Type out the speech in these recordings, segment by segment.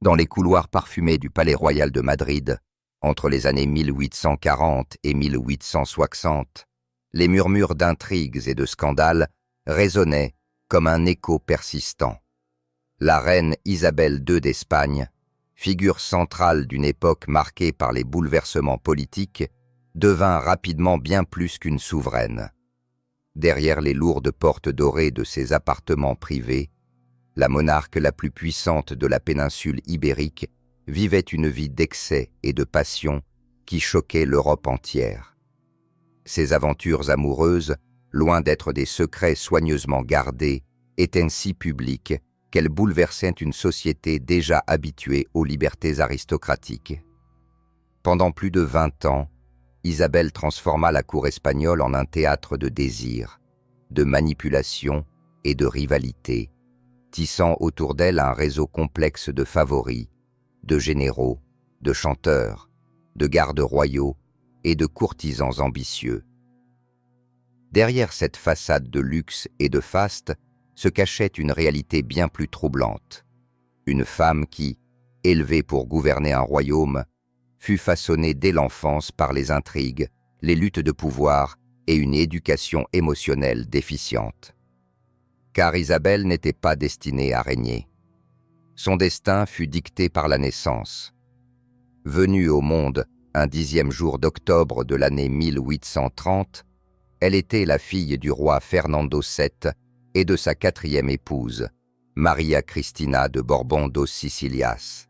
Dans les couloirs parfumés du Palais Royal de Madrid, entre les années 1840 et 1860, les murmures d'intrigues et de scandales résonnaient comme un écho persistant. La reine Isabelle II d'Espagne, figure centrale d'une époque marquée par les bouleversements politiques, devint rapidement bien plus qu'une souveraine. Derrière les lourdes portes dorées de ses appartements privés, la monarque la plus puissante de la péninsule ibérique vivait une vie d'excès et de passion qui choquait l'Europe entière. Ses aventures amoureuses, loin d'être des secrets soigneusement gardés, étaient si publiques qu'elles bouleversaient une société déjà habituée aux libertés aristocratiques. Pendant plus de 20 ans, Isabelle transforma la cour espagnole en un théâtre de désir, de manipulation et de rivalité, tissant autour d'elle un réseau complexe de favoris, de généraux, de chanteurs, de gardes royaux et de courtisans ambitieux. Derrière cette façade de luxe et de faste se cachait une réalité bien plus troublante. Une femme qui, élevée pour gouverner un royaume, fut façonnée dès l'enfance par les intrigues, les luttes de pouvoir et une éducation émotionnelle déficiente. Car Isabelle n'était pas destinée à régner. Son destin fut dicté par la naissance. Venue au monde un 10e jour d'octobre de l'année 1830, elle était la fille du roi Fernando VII et de sa 4e épouse, Maria Cristina de Borbón dos Sicilias.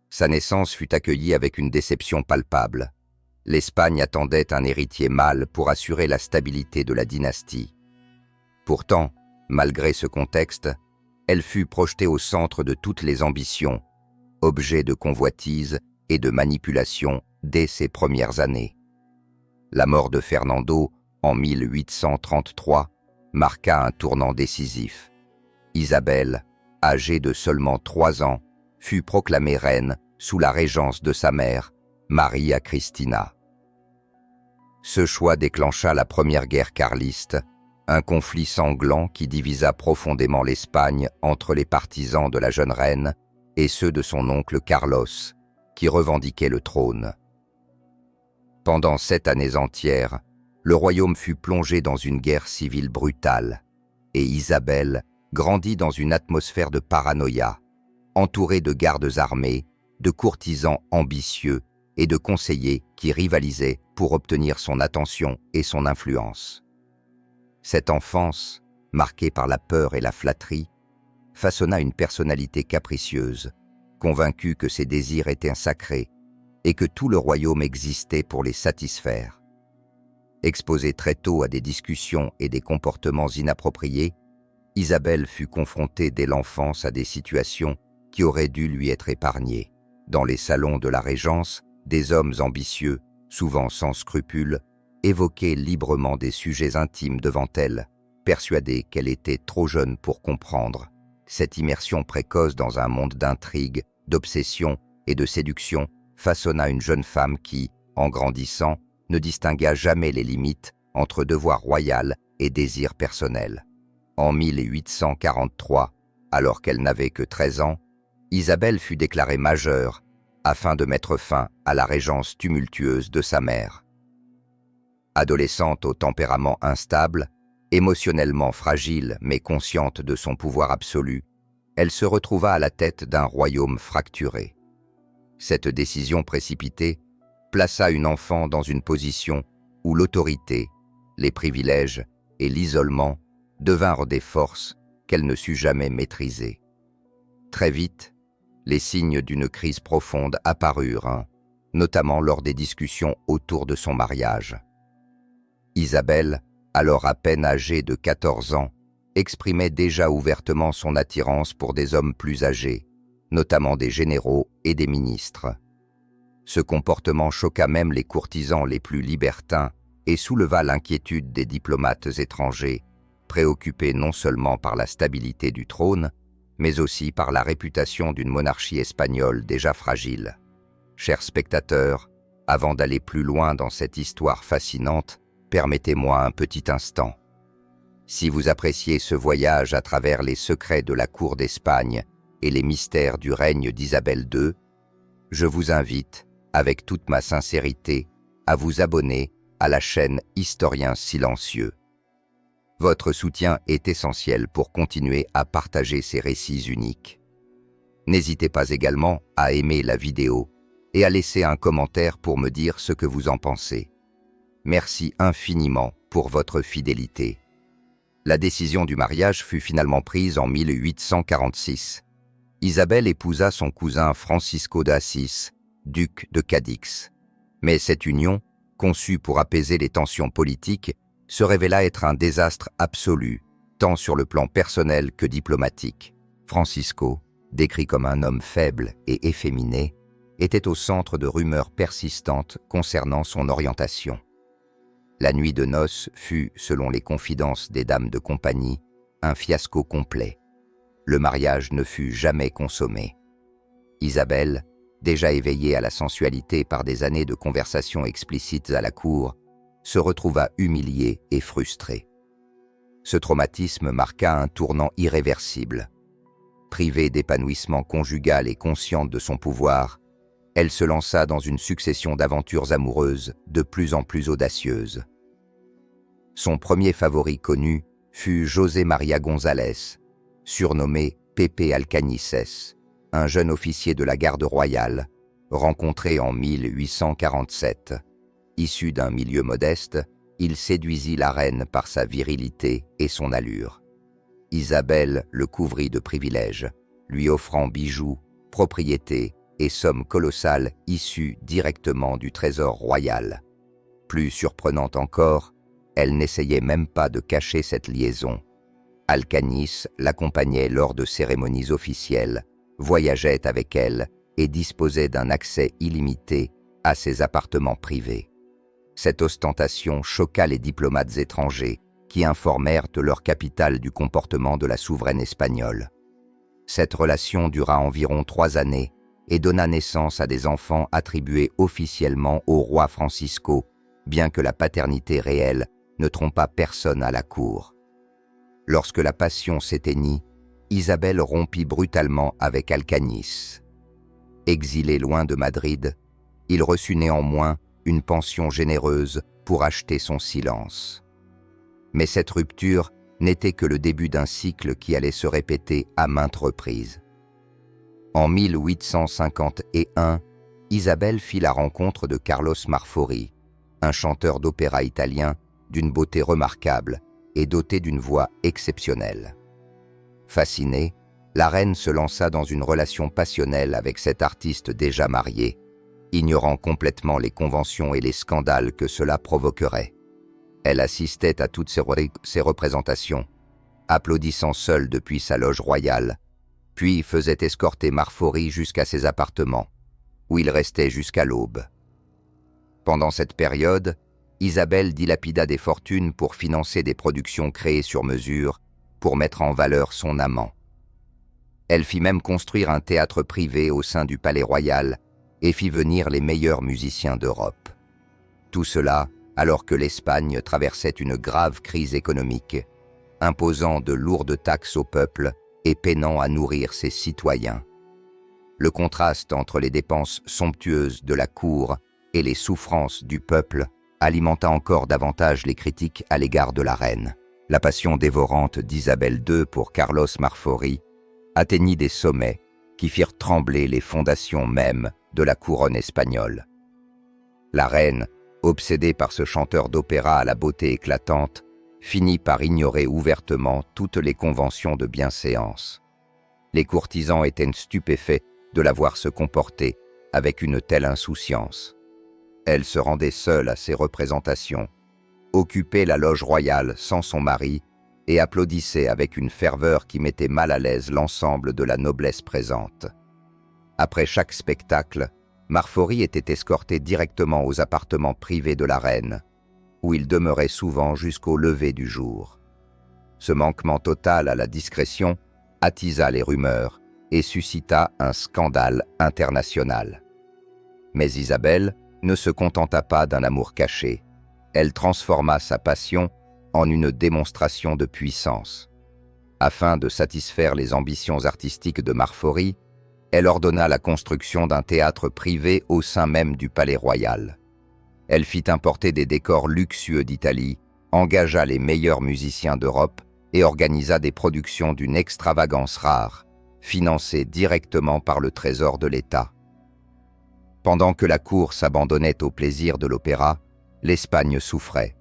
Sa naissance fut accueillie avec une déception palpable. L'Espagne attendait un héritier mâle pour assurer la stabilité de la dynastie. Pourtant, malgré ce contexte, elle fut projetée au centre de toutes les ambitions, objet de convoitise et de manipulation dès ses premières années. La mort de Fernando, en 1833, marqua un tournant décisif. Isabelle, âgée de seulement 3 ans, fut proclamée reine sous la régence de sa mère, Maria Cristina. Ce choix déclencha la première guerre carliste, un conflit sanglant qui divisa profondément l'Espagne entre les partisans de la jeune reine et ceux de son oncle Carlos, qui revendiquait le trône. Pendant 7 années entières, le royaume fut plongé dans une guerre civile brutale, et Isabelle grandit dans une atmosphère de paranoïa, entourée de gardes armés, de courtisans ambitieux et de conseillers qui rivalisaient pour obtenir son attention et son influence. Cette enfance, marquée par la peur et la flatterie, façonna une personnalité capricieuse, convaincue que ses désirs étaient sacrés et que tout le royaume existait pour les satisfaire. Exposée très tôt à des discussions et des comportements inappropriés, Isabelle fut confrontée dès l'enfance à des situations qui auraient dû lui être épargnées. Dans les salons de la Régence, des hommes ambitieux, souvent sans scrupules, évoquaient librement des sujets intimes devant elle, persuadés qu'elle était trop jeune pour comprendre. Cette immersion précoce dans un monde d'intrigues, d'obsessions et de séduction façonna une jeune femme qui, en grandissant, ne distingua jamais les limites entre devoir royal et désir personnel. En 1843, alors qu'elle n'avait que 13 ans, Isabelle fut déclarée majeure afin de mettre fin à la régence tumultueuse de sa mère. Adolescente au tempérament instable, émotionnellement fragile mais consciente de son pouvoir absolu, elle se retrouva à la tête d'un royaume fracturé. Cette décision précipitée plaça une enfant dans une position où l'autorité, les privilèges et l'isolement devinrent des forces qu'elle ne sut jamais maîtriser. Très vite, les signes d'une crise profonde apparurent, notamment lors des discussions autour de son mariage. Isabelle, alors à peine âgée de 14 ans, exprimait déjà ouvertement son attirance pour des hommes plus âgés, notamment des généraux et des ministres. Ce comportement choqua même les courtisans les plus libertins et souleva l'inquiétude des diplomates étrangers, préoccupés non seulement par la stabilité du trône, mais aussi par la réputation d'une monarchie espagnole déjà fragile. Chers spectateurs, avant d'aller plus loin dans cette histoire fascinante, permettez-moi un petit instant. Si vous appréciez ce voyage à travers les secrets de la cour d'Espagne et les mystères du règne d'Isabelle II, je vous invite, avec toute ma sincérité, à vous abonner à la chaîne Historien Silencieux. Votre soutien est essentiel pour continuer à partager ces récits uniques. N'hésitez pas également à aimer la vidéo et à laisser un commentaire pour me dire ce que vous en pensez. Merci infiniment pour votre fidélité. La décision du mariage fut finalement prise en 1846. Isabelle épousa son cousin Francisco d'Assis, duc de Cadix. Mais cette union, conçue pour apaiser les tensions politiques, se révéla être un désastre absolu, tant sur le plan personnel que diplomatique. Francisco, décrit comme un homme faible et efféminé, était au centre de rumeurs persistantes concernant son orientation. La nuit de noces fut, selon les confidences des dames de compagnie, un fiasco complet. Le mariage ne fut jamais consommé. Isabelle, déjà éveillée à la sensualité par des années de conversations explicites à la cour, se retrouva humiliée et frustrée. Ce traumatisme marqua un tournant irréversible. Privée d'épanouissement conjugal et consciente de son pouvoir, elle se lança dans une succession d'aventures amoureuses de plus en plus audacieuses. Son premier favori connu fut José María González, surnommé Pepe Alcañices, un jeune officier de la garde royale, rencontré en 1847. Issu d'un milieu modeste, il séduisit la reine par sa virilité et son allure. Isabelle le couvrit de privilèges, lui offrant bijoux, propriétés et sommes colossales issues directement du trésor royal. Plus surprenante encore, elle n'essayait même pas de cacher cette liaison. Alcañiz l'accompagnait lors de cérémonies officielles, voyageait avec elle et disposait d'un accès illimité à ses appartements privés. Cette ostentation choqua les diplomates étrangers qui informèrent de leur capitale du comportement de la souveraine espagnole. Cette relation dura environ 3 années et donna naissance à des enfants attribués officiellement au roi Francisco, bien que la paternité réelle ne trompa personne à la cour. Lorsque la passion s'éteignit, Isabelle rompit brutalement avec Alcañiz. Exilé loin de Madrid, il reçut néanmoins une pension généreuse pour acheter son silence. Mais cette rupture n'était que le début d'un cycle qui allait se répéter à maintes reprises. En 1851, Isabelle fit la rencontre de Carlos Marfori, un chanteur d'opéra italien d'une beauté remarquable et doté d'une voix exceptionnelle. Fascinée, la reine se lança dans une relation passionnelle avec cet artiste déjà marié, ignorant complètement les conventions et les scandales que cela provoquerait. Elle assistait à toutes ces représentations, applaudissant seule depuis sa loge royale, puis faisait escorter Marfori jusqu'à ses appartements, où il restait jusqu'à l'aube. Pendant cette période, Isabelle dilapida des fortunes pour financer des productions créées sur mesure pour mettre en valeur son amant. Elle fit même construire un théâtre privé au sein du palais royal et fit venir les meilleurs musiciens d'Europe. Tout cela alors que l'Espagne traversait une grave crise économique, imposant de lourdes taxes au peuple et peinant à nourrir ses citoyens. Le contraste entre les dépenses somptueuses de la cour et les souffrances du peuple alimenta encore davantage les critiques à l'égard de la reine. La passion dévorante d'Isabelle II pour Carlos Marfori atteignit des sommets qui firent trembler les fondations mêmes de la couronne espagnole. La reine, obsédée par ce chanteur d'opéra à la beauté éclatante, finit par ignorer ouvertement toutes les conventions de bienséance. Les courtisans étaient stupéfaits de la voir se comporter avec une telle insouciance. Elle se rendait seule à ses représentations, occupait la loge royale sans son mari et applaudissait avec une ferveur qui mettait mal à l'aise l'ensemble de la noblesse présente. Après chaque spectacle, Marfori était escorté directement aux appartements privés de la reine, où il demeurait souvent jusqu'au lever du jour. Ce manquement total à la discrétion attisa les rumeurs et suscita un scandale international. Mais Isabelle ne se contenta pas d'un amour caché. Elle transforma sa passion en une démonstration de puissance. Afin de satisfaire les ambitions artistiques de Marfori, elle ordonna la construction d'un théâtre privé au sein même du palais royal. Elle fit importer des décors luxueux d'Italie, engagea les meilleurs musiciens d'Europe et organisa des productions d'une extravagance rare, financées directement par le trésor de l'État. Pendant que la cour s'abandonnait au plaisir de l'opéra, l'Espagne souffrait.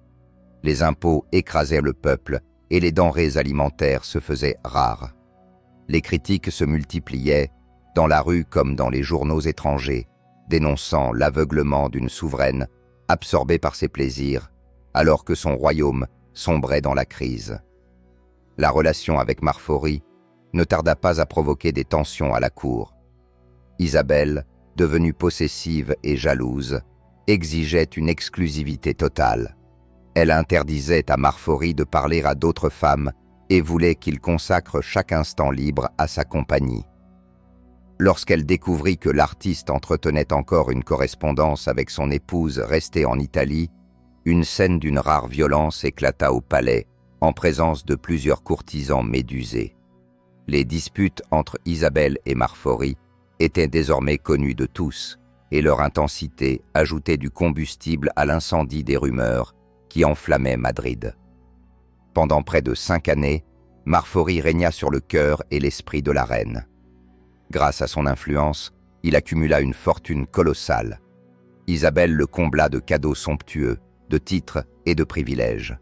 Les impôts écrasaient le peuple et les denrées alimentaires se faisaient rares. Les critiques se multipliaient, dans la rue comme dans les journaux étrangers, dénonçant l'aveuglement d'une souveraine absorbée par ses plaisirs, alors que son royaume sombrait dans la crise. La relation avec Marfori ne tarda pas à provoquer des tensions à la cour. Isabelle, devenue possessive et jalouse, exigeait une exclusivité totale. Elle interdisait à Marfori de parler à d'autres femmes et voulait qu'il consacre chaque instant libre à sa compagnie. Lorsqu'elle découvrit que l'artiste entretenait encore une correspondance avec son épouse restée en Italie, une scène d'une rare violence éclata au palais, en présence de plusieurs courtisans médusés. Les disputes entre Isabelle et Marfori étaient désormais connues de tous, et leur intensité ajoutait du combustible à l'incendie des rumeurs qui enflammait Madrid. Pendant près de 5 années, Marfori régna sur le cœur et l'esprit de la reine. Grâce à son influence, il accumula une fortune colossale. Isabelle le combla de cadeaux somptueux, de titres et de privilèges.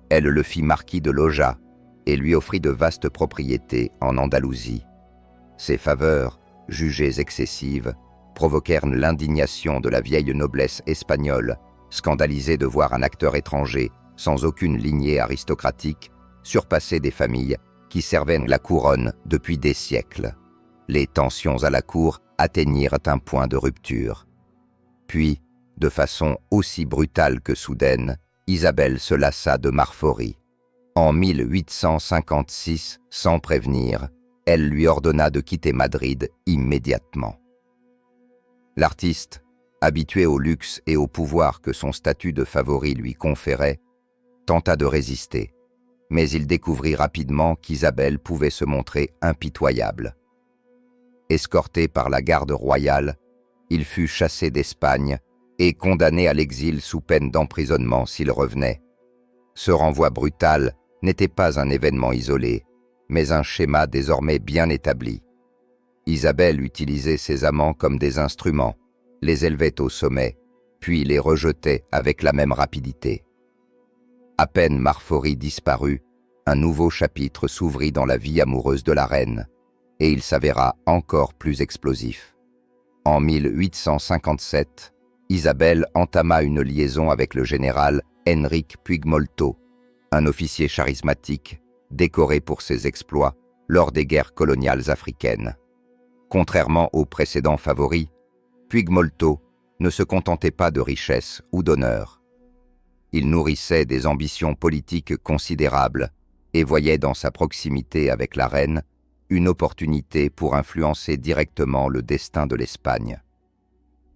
Elle le fit marquis de Loja et lui offrit de vastes propriétés en Andalousie. Ces faveurs, jugées excessives, provoquèrent l'indignation de la vieille noblesse espagnole, scandalisée de voir un acteur étranger, sans aucune lignée aristocratique, surpasser des familles qui servaient la couronne depuis des siècles. Les tensions à la cour atteignirent un point de rupture. Puis, de façon aussi brutale que soudaine, Isabelle se lassa de Marfori. En 1856, sans prévenir, elle lui ordonna de quitter Madrid immédiatement. L'artiste, habitué au luxe et au pouvoir que son statut de favori lui conférait, tenta de résister, mais il découvrit rapidement qu'Isabelle pouvait se montrer impitoyable. Escorté par la garde royale, il fut chassé d'Espagne et condamné à l'exil sous peine d'emprisonnement s'il revenait. Ce renvoi brutal n'était pas un événement isolé, mais un schéma désormais bien établi. Isabelle utilisait ses amants comme des instruments, les élevait au sommet, puis les rejetait avec la même rapidité. À peine Marfori disparut, un nouveau chapitre s'ouvrit dans la vie amoureuse de la reine, et il s'avéra encore plus explosif. En 1857, Isabelle entama une liaison avec le général Enrique Puigmoltó, un officier charismatique décoré pour ses exploits lors des guerres coloniales africaines. Contrairement aux précédents favoris, Puigmoltó ne se contentait pas de richesse ou d'honneur. Il nourrissait des ambitions politiques considérables et voyait dans sa proximité avec la reine une opportunité pour influencer directement le destin de l'Espagne.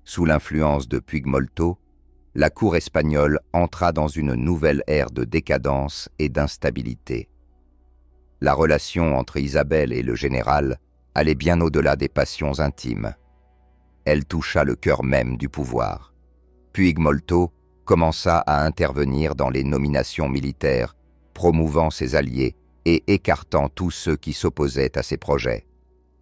Sous l'influence de Puigmoltó, la cour espagnole entra dans une nouvelle ère de décadence et d'instabilité. La relation entre Isabelle et le général allait bien au-delà des passions intimes. Elle toucha le cœur même du pouvoir. Puigmoltó commença à intervenir dans les nominations militaires, promouvant ses alliés et écartant tous ceux qui s'opposaient à ses projets.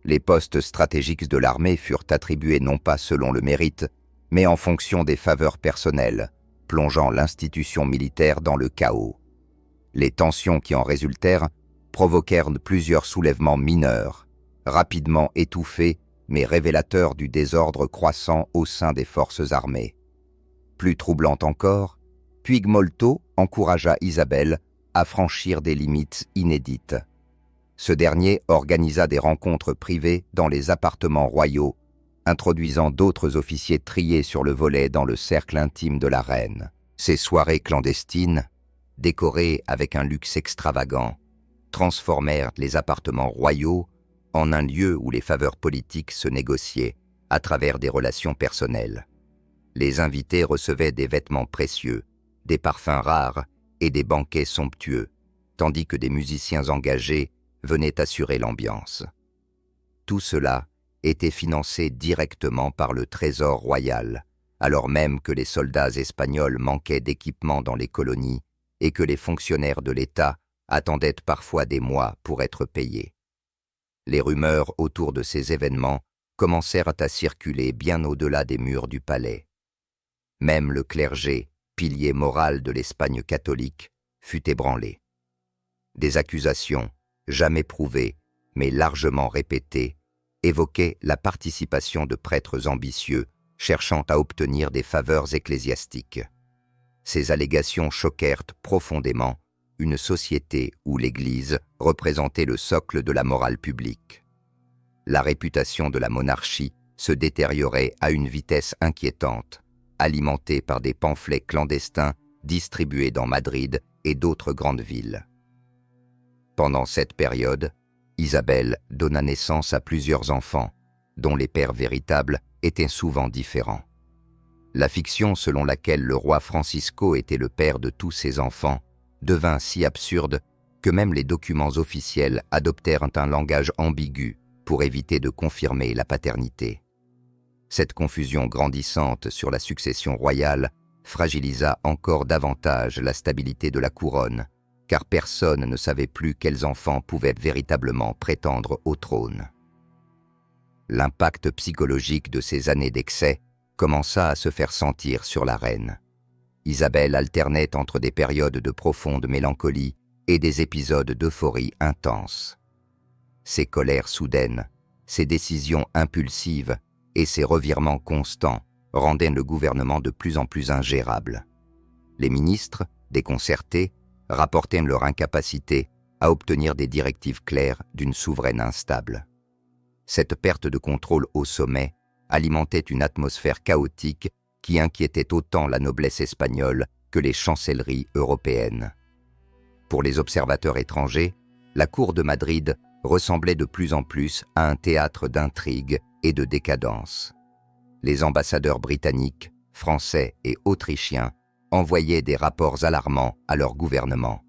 Les postes stratégiques de l'armée furent attribués non pas selon le mérite, mais en fonction des faveurs personnelles, plongeant l'institution militaire dans le chaos. Les tensions qui en résultèrent provoquèrent plusieurs soulèvements mineurs, rapidement étouffés, mais révélateurs du désordre croissant au sein des forces armées. Plus troublant encore, Puigmoltó encouragea Isabelle à franchir des limites inédites. Ce dernier organisa des rencontres privées dans les appartements royaux, introduisant d'autres officiers triés sur le volet dans le cercle intime de la reine. Ces soirées clandestines, décorées avec un luxe extravagant, transformèrent les appartements royaux en un lieu où les faveurs politiques se négociaient à travers des relations personnelles. Les invités recevaient des vêtements précieux, des parfums rares et des banquets somptueux, tandis que des musiciens engagés venaient assurer l'ambiance. Tout cela était financé directement par le Trésor royal, alors même que les soldats espagnols manquaient d'équipement dans les colonies et que les fonctionnaires de l'État attendaient parfois des mois pour être payés. Les rumeurs autour de ces événements commencèrent à circuler bien au-delà des murs du palais. Même le clergé, pilier moral de l'Espagne catholique, fut ébranlé. Des accusations, jamais prouvées, mais largement répétées, évoquaient la participation de prêtres ambitieux cherchant à obtenir des faveurs ecclésiastiques. Ces allégations choquèrent profondément une société où l'Église représentait le socle de la morale publique. La réputation de la monarchie se détériorait à une vitesse inquiétante, alimentée par des pamphlets clandestins distribués dans Madrid et d'autres grandes villes. Pendant cette période, Isabelle donna naissance à plusieurs enfants, dont les pères véritables étaient souvent différents. La fiction selon laquelle le roi Francisco était le père de tous ses enfants devint si absurde que même les documents officiels adoptèrent un langage ambigu pour éviter de confirmer la paternité. Cette confusion grandissante sur la succession royale fragilisa encore davantage la stabilité de la couronne, car personne ne savait plus quels enfants pouvaient véritablement prétendre au trône. L'impact psychologique de ces années d'excès commença à se faire sentir sur la reine. Isabelle alternait entre des périodes de profonde mélancolie et des épisodes d'euphorie intense. Ses colères soudaines, ses décisions impulsives et ses revirements constants rendaient le gouvernement de plus en plus ingérable. Les ministres, déconcertés, rapportaient leur incapacité à obtenir des directives claires d'une souveraine instable. Cette perte de contrôle au sommet alimentait une atmosphère chaotique qui inquiétait autant la noblesse espagnole que les chancelleries européennes. Pour les observateurs étrangers, la cour de Madrid ressemblait de plus en plus à un théâtre d'intrigues et de décadence. Les ambassadeurs britanniques, français et autrichiens envoyaient des rapports alarmants à leur gouvernement,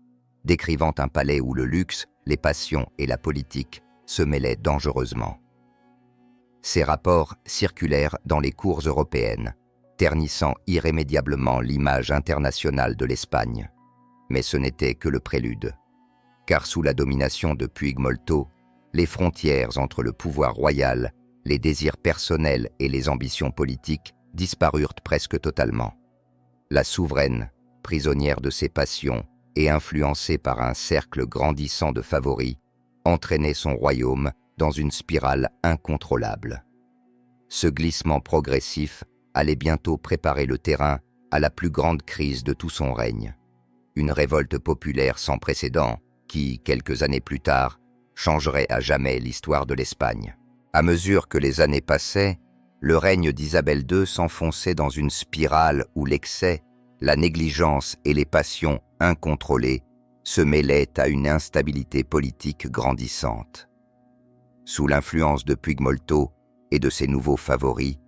décrivant un palais où le luxe, les passions et la politique se mêlaient dangereusement. Ces rapports circulèrent dans les cours européennes, ternissant irrémédiablement l'image internationale de l'Espagne. Mais ce n'était que le prélude, car sous la domination de Puigmoltó, les frontières entre le pouvoir royal, les désirs personnels et les ambitions politiques disparurent presque totalement. La souveraine, prisonnière de ses passions et influencée par un cercle grandissant de favoris, entraînait son royaume dans une spirale incontrôlable. Ce glissement progressif allait bientôt préparer le terrain à la plus grande crise de tout son règne. Une révolte populaire sans précédent qui, quelques années plus tard, changerait à jamais l'histoire de l'Espagne. À mesure que les années passaient, le règne d'Isabelle II s'enfonçait dans une spirale où l'excès, la négligence et les passions incontrôlées se mêlaient à une instabilité politique grandissante. Sous l'influence de Puigmoltó et de ses nouveaux favoris,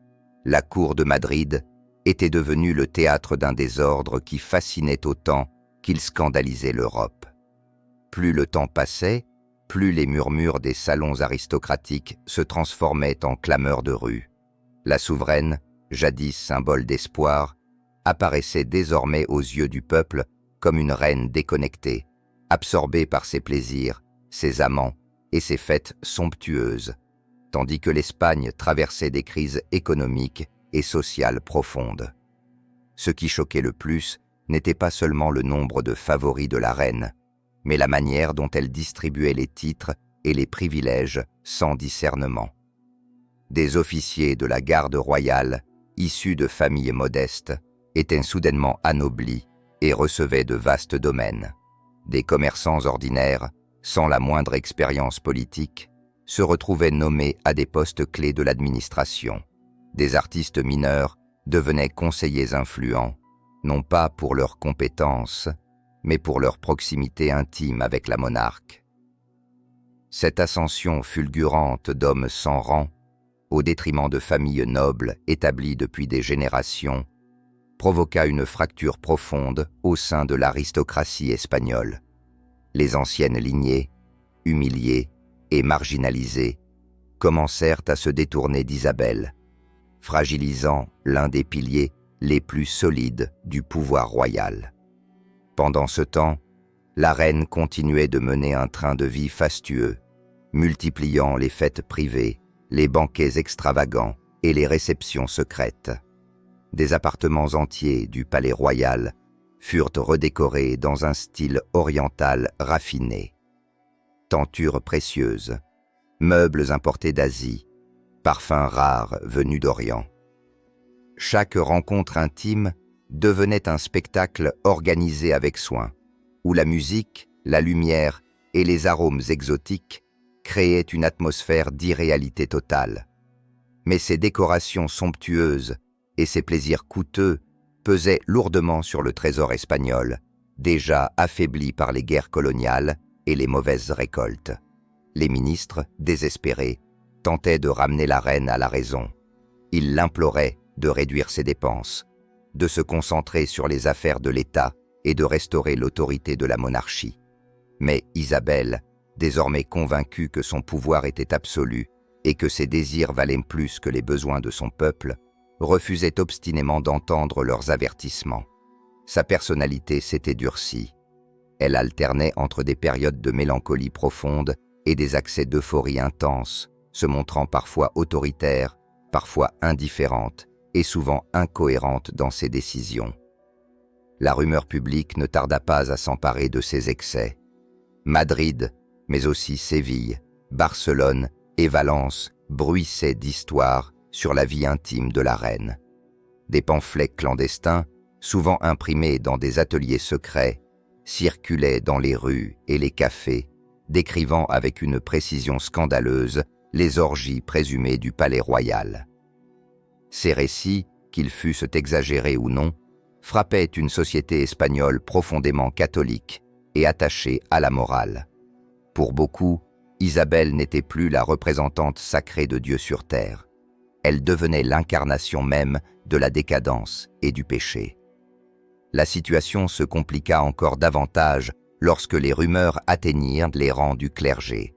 la cour de Madrid était devenue le théâtre d'un désordre qui fascinait autant qu'il scandalisait l'Europe. Plus le temps passait, plus les murmures des salons aristocratiques se transformaient en clameurs de rue. La souveraine, jadis symbole d'espoir, apparaissait désormais aux yeux du peuple comme une reine déconnectée, absorbée par ses plaisirs, ses amants et ses fêtes somptueuses, tandis que l'Espagne traversait des crises économiques et sociales profondes. Ce qui choquait le plus n'était pas seulement le nombre de favoris de la reine, mais la manière dont elle distribuait les titres et les privilèges sans discernement. Des officiers de la garde royale, issus de familles modestes, étaient soudainement anoblis et recevaient de vastes domaines. Des commerçants ordinaires, sans la moindre expérience politique, se retrouvaient nommés à des postes clés de l'administration. Des artistes mineurs devenaient conseillers influents, non pas pour leurs compétences, mais pour leur proximité intime avec la monarque. Cette ascension fulgurante d'hommes sans rang, au détriment de familles nobles établies depuis des générations, provoqua une fracture profonde au sein de l'aristocratie espagnole. Les anciennes lignées, humiliés et marginalisés, commencèrent à se détourner d'Isabelle, fragilisant l'un des piliers les plus solides du pouvoir royal. Pendant ce temps, la reine continuait de mener un train de vie fastueux, multipliant les fêtes privées, les banquets extravagants et les réceptions secrètes. Des appartements entiers du palais royal furent redécorés dans un style oriental raffiné. Tentures précieuses, meubles importés d'Asie, parfums rares venus d'Orient. Chaque rencontre intime devenait un spectacle organisé avec soin, où la musique, la lumière et les arômes exotiques créaient une atmosphère d'irréalité totale. Mais ces décorations somptueuses et ces plaisirs coûteux pesaient lourdement sur le trésor espagnol, déjà affaibli par les guerres coloniales et les mauvaises récoltes. Les ministres, désespérés, tentaient de ramener la reine à la raison. Ils l'imploraient de réduire ses dépenses, de se concentrer sur les affaires de l'État et de restaurer l'autorité de la monarchie. Mais Isabelle, désormais convaincue que son pouvoir était absolu et que ses désirs valaient plus que les besoins de son peuple, refusait obstinément d'entendre leurs avertissements. Sa personnalité s'était durcie. Elle alternait entre des périodes de mélancolie profonde et des accès d'euphorie intense, se montrant parfois autoritaire, parfois indifférente et souvent incohérente dans ses décisions. La rumeur publique ne tarda pas à s'emparer de ses excès. Madrid, mais aussi Séville, Barcelone et Valence bruissaient d'histoires sur la vie intime de la reine. Des pamphlets clandestins, souvent imprimés dans des ateliers secrets, circulaient dans les rues et les cafés, décrivant avec une précision scandaleuse les orgies présumées du palais royal. Ces récits, qu'ils fussent exagérés ou non, frappaient une société espagnole profondément catholique et attachée à la morale. Pour beaucoup, Isabelle n'était plus la représentante sacrée de Dieu sur terre. Elle devenait l'incarnation même de la décadence et du péché. La situation se compliqua encore davantage lorsque les rumeurs atteignirent les rangs du clergé.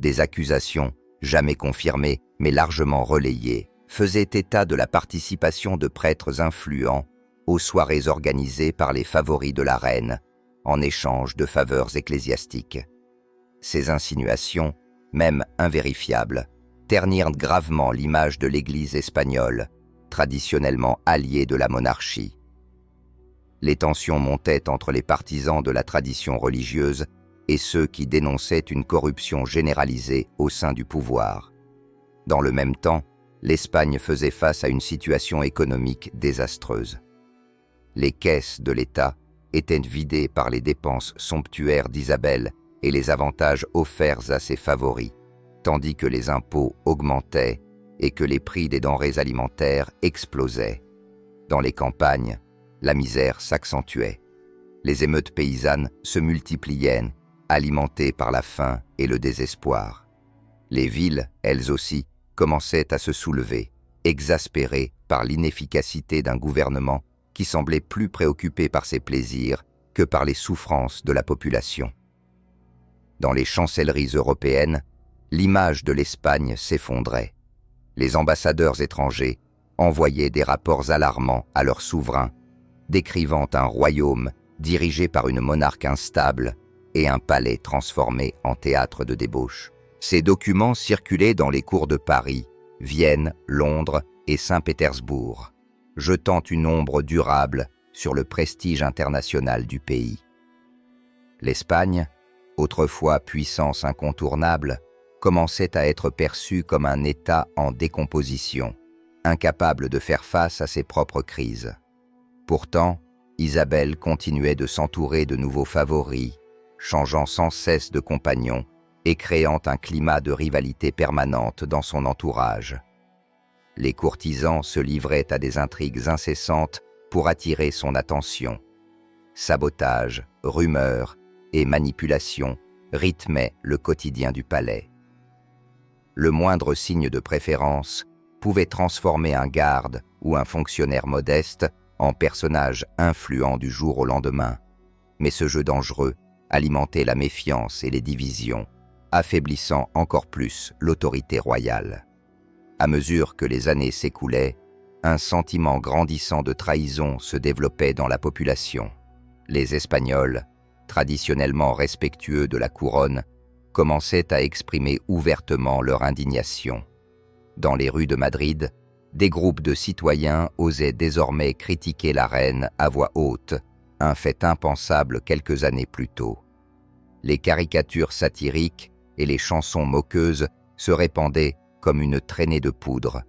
Des accusations, jamais confirmées mais largement relayées, faisaient état de la participation de prêtres influents aux soirées organisées par les favoris de la reine, en échange de faveurs ecclésiastiques. Ces insinuations, même invérifiables, ternirent gravement l'image de l'Église espagnole, traditionnellement alliée de la monarchie. Les tensions montaient entre les partisans de la tradition religieuse et ceux qui dénonçaient une corruption généralisée au sein du pouvoir. Dans le même temps, l'Espagne faisait face à une situation économique désastreuse. Les caisses de l'État étaient vidées par les dépenses somptuaires d'Isabelle et les avantages offerts à ses favoris, tandis que les impôts augmentaient et que les prix des denrées alimentaires explosaient. Dans les campagnes, la misère s'accentuait. Les émeutes paysannes se multipliaient, alimentées par la faim et le désespoir. Les villes, elles aussi, commençaient à se soulever, exaspérées par l'inefficacité d'un gouvernement qui semblait plus préoccupé par ses plaisirs que par les souffrances de la population. Dans les chancelleries européennes, l'image de l'Espagne s'effondrait. Les ambassadeurs étrangers envoyaient des rapports alarmants à leurs souverains, décrivant un royaume dirigé par une monarque instable et un palais transformé en théâtre de débauche. Ces documents circulaient dans les cours de Paris, Vienne, Londres et Saint-Pétersbourg, jetant une ombre durable sur le prestige international du pays. L'Espagne, autrefois puissance incontournable, commençait à être perçue comme un État en décomposition, incapable de faire face à ses propres crises. Pourtant, Isabelle continuait de s'entourer de nouveaux favoris, changeant sans cesse de compagnons et créant un climat de rivalité permanente dans son entourage. Les courtisans se livraient à des intrigues incessantes pour attirer son attention. Sabotages, rumeurs et manipulations rythmaient le quotidien du palais. Le moindre signe de préférence pouvait transformer un garde ou un fonctionnaire modeste en personnage influent du jour au lendemain. Mais ce jeu dangereux alimentait la méfiance et les divisions, affaiblissant encore plus l'autorité royale. À mesure que les années s'écoulaient, un sentiment grandissant de trahison se développait dans la population. Les Espagnols, traditionnellement respectueux de la couronne, commençaient à exprimer ouvertement leur indignation. Dans les rues de Madrid, des groupes de citoyens osaient désormais critiquer la reine à voix haute, un fait impensable quelques années plus tôt. Les caricatures satiriques et les chansons moqueuses se répandaient comme une traînée de poudre,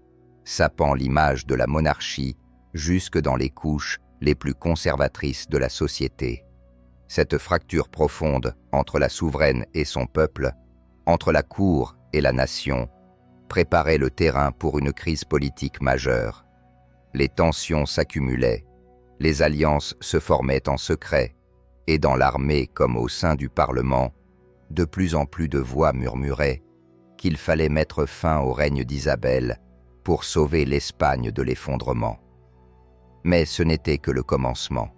sapant l'image de la monarchie jusque dans les couches les plus conservatrices de la société. Cette fracture profonde entre la souveraine et son peuple, entre la cour et la nation, préparait le terrain pour une crise politique majeure. Les tensions s'accumulaient, les alliances se formaient en secret, et dans l'armée comme au sein du Parlement, de plus en plus de voix murmuraient qu'il fallait mettre fin au règne d'Isabelle pour sauver l'Espagne de l'effondrement. Mais ce n'était que le commencement.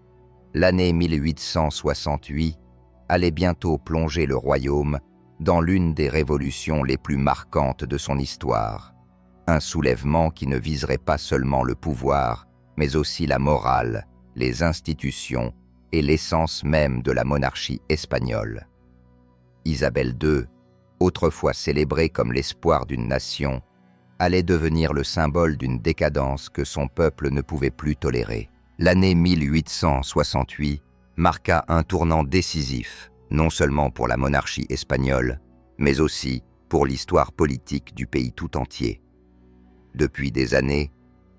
L'année 1868 allait bientôt plonger le royaume dans l'une des révolutions les plus marquantes de son histoire. Un soulèvement qui ne viserait pas seulement le pouvoir, mais aussi la morale, les institutions et l'essence même de la monarchie espagnole. Isabelle II, autrefois célébrée comme l'espoir d'une nation, allait devenir le symbole d'une décadence que son peuple ne pouvait plus tolérer. L'année 1868 marqua un tournant décisif, non seulement pour la monarchie espagnole, mais aussi pour l'histoire politique du pays tout entier. Depuis des années,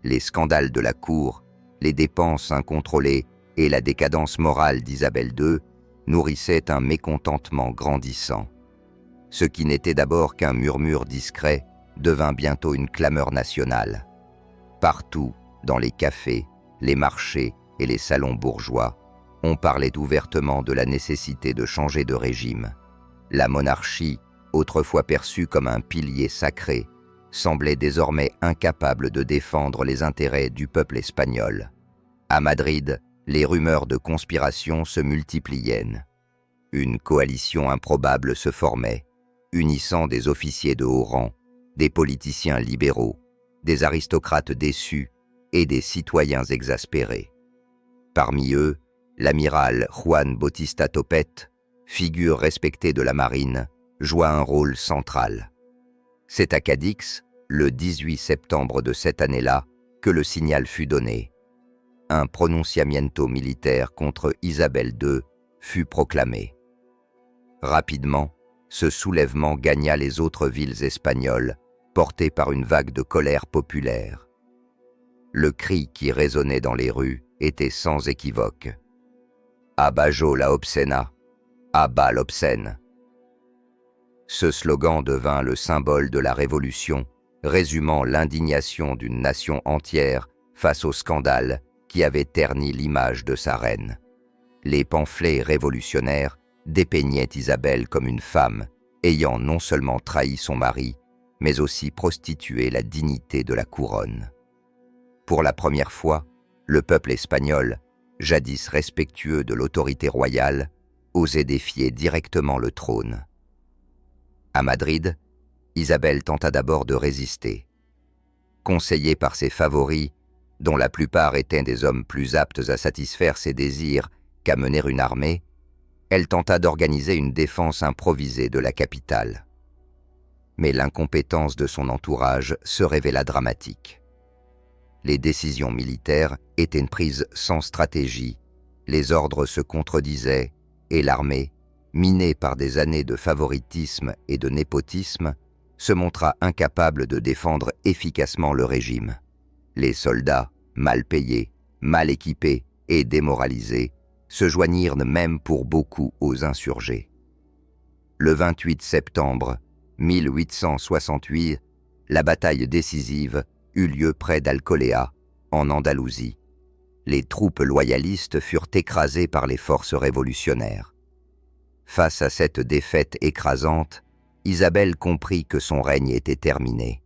les scandales de la cour, les dépenses incontrôlées et la décadence morale d'Isabelle II nourrissaient un mécontentement grandissant. Ce qui n'était d'abord qu'un murmure discret devint bientôt une clameur nationale. Partout, dans les cafés, les marchés et les salons bourgeois, on parlait ouvertement de la nécessité de changer de régime. La monarchie, autrefois perçue comme un pilier sacré, semblait désormais incapable de défendre les intérêts du peuple espagnol. À Madrid, les rumeurs de conspiration se multipliaient. Une coalition improbable se formait, unissant des officiers de haut rang, des politiciens libéraux, des aristocrates déçus et des citoyens exaspérés. Parmi eux, l'amiral Juan Bautista Topet, figure respectée de la marine, joua un rôle central. C'est à Cadix, le 18 septembre de cette année-là, que le signal fut donné. Un pronunciamiento militaire contre Isabelle II fut proclamé. Rapidement, ce soulèvement gagna les autres villes espagnoles, porté par une vague de colère populaire. Le cri qui résonnait dans les rues était sans équivoque. « Abajo la obscena, abat l'obscène ». Ce slogan devint le symbole de la Révolution, résumant l'indignation d'une nation entière face au scandale qui avait terni l'image de sa reine. Les pamphlets révolutionnaires dépeignaient Isabelle comme une femme ayant non seulement trahi son mari, mais aussi prostitué la dignité de la couronne. Pour la première fois, le peuple espagnol, jadis respectueux de l'autorité royale, osait défier directement le trône. À Madrid, Isabelle tenta d'abord de résister. Conseillée par ses favoris, dont la plupart étaient des hommes plus aptes à satisfaire ses désirs qu'à mener une armée, elle tenta d'organiser une défense improvisée de la capitale. Mais l'incompétence de son entourage se révéla dramatique. Les décisions militaires étaient prises sans stratégie, les ordres se contredisaient et l'armée, minée par des années de favoritisme et de népotisme, se montra incapable de défendre efficacement le régime. Les soldats, mal payés, mal équipés et démoralisés, se joignirent même pour beaucoup aux insurgés. Le 28 septembre 1868, la bataille décisive eut lieu près d'Alcolea, en Andalousie. Les troupes loyalistes furent écrasées par les forces révolutionnaires. Face à cette défaite écrasante, Isabelle comprit que son règne était terminé.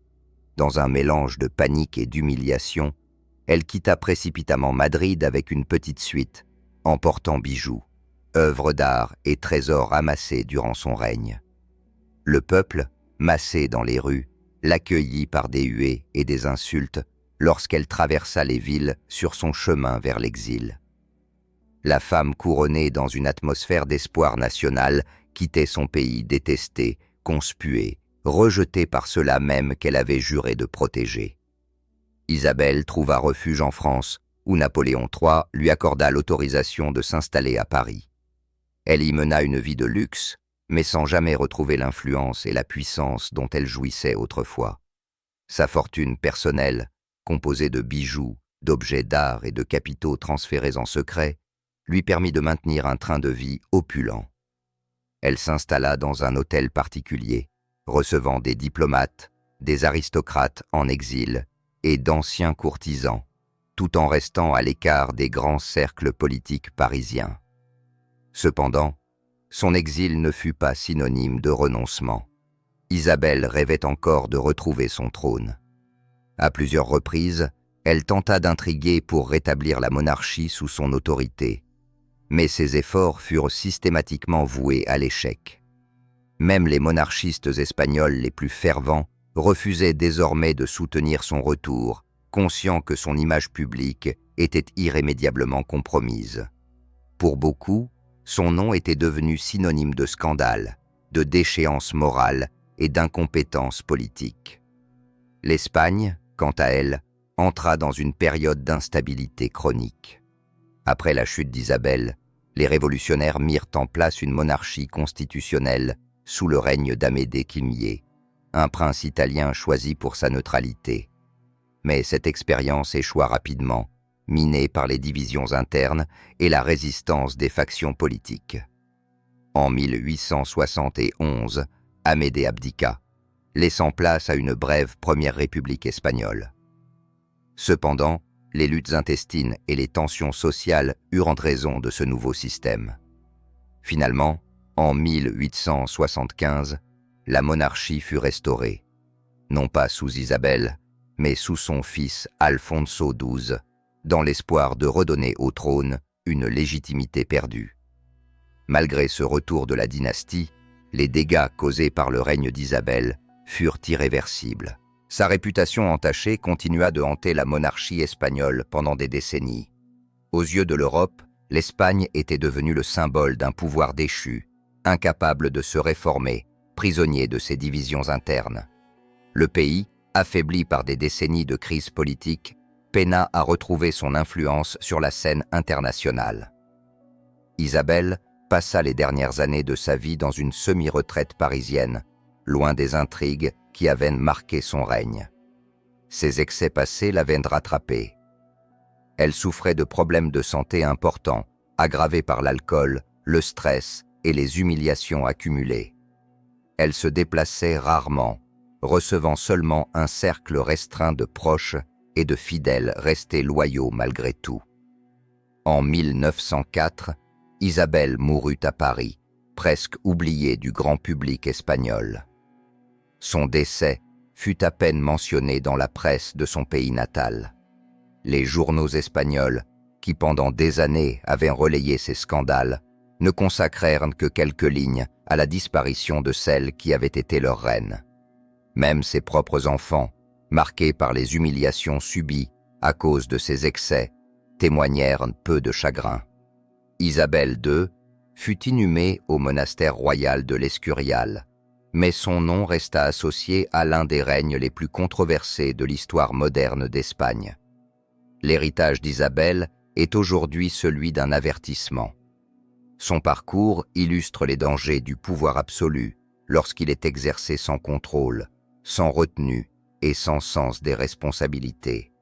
Dans un mélange de panique et d'humiliation, elle quitta précipitamment Madrid avec une petite suite, emportant bijoux, œuvres d'art et trésors amassés durant son règne. Le peuple, massé dans les rues, l'accueillit par des huées et des insultes lorsqu'elle traversa les villes sur son chemin vers l'exil. La femme couronnée dans une atmosphère d'espoir national quittait son pays détesté, conspué, rejeté par ceux-là même qu'elle avait juré de protéger. Isabelle trouva refuge en France, où Napoléon III lui accorda l'autorisation de s'installer à Paris. Elle y mena une vie de luxe, mais sans jamais retrouver l'influence et la puissance dont elle jouissait autrefois. Sa fortune personnelle, composée de bijoux, d'objets d'art et de capitaux transférés en secret, lui permit de maintenir un train de vie opulent. Elle s'installa dans un hôtel particulier, recevant des diplomates, des aristocrates en exil et d'anciens courtisans, tout en restant à l'écart des grands cercles politiques parisiens. Cependant, son exil ne fut pas synonyme de renoncement. Isabelle rêvait encore de retrouver son trône. À plusieurs reprises, elle tenta d'intriguer pour rétablir la monarchie sous son autorité, mais ses efforts furent systématiquement voués à l'échec. Même les monarchistes espagnols les plus fervents refusaient désormais de soutenir son retour, conscients que son image publique était irrémédiablement compromise. Pour beaucoup, son nom était devenu synonyme de scandale, de déchéance morale et d'incompétence politique. L'Espagne, quant à elle, entra dans une période d'instabilité chronique. Après la chute d'Isabelle, les révolutionnaires mirent en place une monarchie constitutionnelle sous le règne d'Amédée Quimier, un prince italien choisi pour sa neutralité. Mais cette expérience échoua rapidement, minée par les divisions internes et la résistance des factions politiques. En 1871, Amédée abdiqua, laissant place à une brève première république espagnole. Cependant, les luttes intestines et les tensions sociales eurent raison de ce nouveau système. Finalement, en 1875, la monarchie fut restaurée, non pas sous Isabelle, mais sous son fils Alfonso XII, dans l'espoir de redonner au trône une légitimité perdue. Malgré ce retour de la dynastie, les dégâts causés par le règne d'Isabelle furent irréversibles. Sa réputation entachée continua de hanter la monarchie espagnole pendant des décennies. Aux yeux de l'Europe, l'Espagne était devenue le symbole d'un pouvoir déchu, incapable de se réformer, prisonnier de ses divisions internes. Le pays, affaibli par des décennies de crise politique, peina à retrouver son influence sur la scène internationale. Isabelle passa les dernières années de sa vie dans une semi-retraite parisienne, loin des intrigues qui avaient marqué son règne. Ses excès passés l'avaient rattrapée. Elle souffrait de problèmes de santé importants, aggravés par l'alcool, le stress et les humiliations accumulées. Elle se déplaçait rarement, recevant seulement un cercle restreint de proches et de fidèles restés loyaux malgré tout. En 1904, Isabelle mourut à Paris, presque oubliée du grand public espagnol. Son décès fut à peine mentionné dans la presse de son pays natal. Les journaux espagnols, qui pendant des années avaient relayé ces scandales, ne consacrèrent que quelques lignes à la disparition de celle qui avait été leur reine. Même ses propres enfants, marqués par les humiliations subies à cause de ses excès, témoignèrent peu de chagrin. Isabelle II fut inhumée au monastère royal de l'Escurial, mais son nom resta associé à l'un des règnes les plus controversés de l'histoire moderne d'Espagne. L'héritage d'Isabelle est aujourd'hui celui d'un avertissement. Son parcours illustre les dangers du pouvoir absolu lorsqu'il est exercé sans contrôle, sans retenue et sans sens des responsabilités.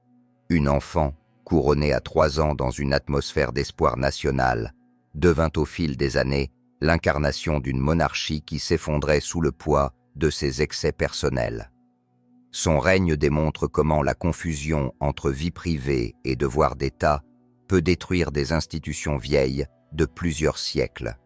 Une enfant, couronnée à 3 ans dans une atmosphère d'espoir national, devint au fil des années l'incarnation d'une monarchie qui s'effondrait sous le poids de ses excès personnels. Son règne démontre comment la confusion entre vie privée et devoir d'État peut détruire des institutions vieilles de plusieurs siècles.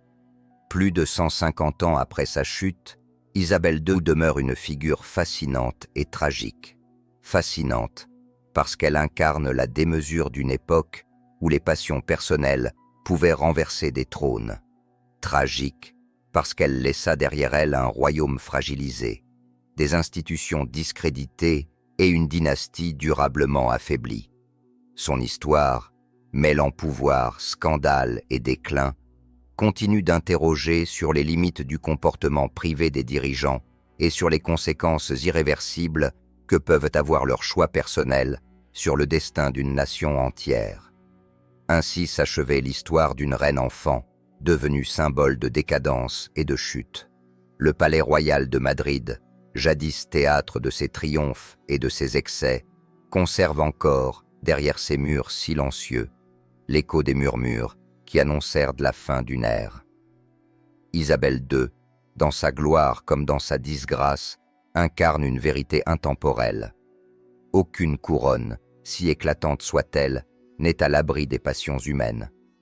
Plus de 150 ans après sa chute, Isabelle II demeure une figure fascinante et tragique. Fascinante parce qu'elle incarne la démesure d'une époque où les passions personnelles pouvaient renverser des trônes. Tragique parce qu'elle laissa derrière elle un royaume fragilisé, des institutions discréditées et une dynastie durablement affaiblie. Son histoire, mêlant pouvoir, scandale et déclin, continue d'interroger sur les limites du comportement privé des dirigeants et sur les conséquences irréversibles que peuvent avoir leurs choix personnels sur le destin d'une nation entière. Ainsi s'achevait l'histoire d'une reine enfant, devenue symbole de décadence et de chute. Le palais royal de Madrid, jadis théâtre de ses triomphes et de ses excès, conserve encore, derrière ses murs silencieux, l'écho des murmures qui annoncèrent de la fin d'une ère. Isabelle II, dans sa gloire comme dans sa disgrâce, incarne une vérité intemporelle. Aucune couronne, si éclatante soit-elle, n'est à l'abri des passions humaines.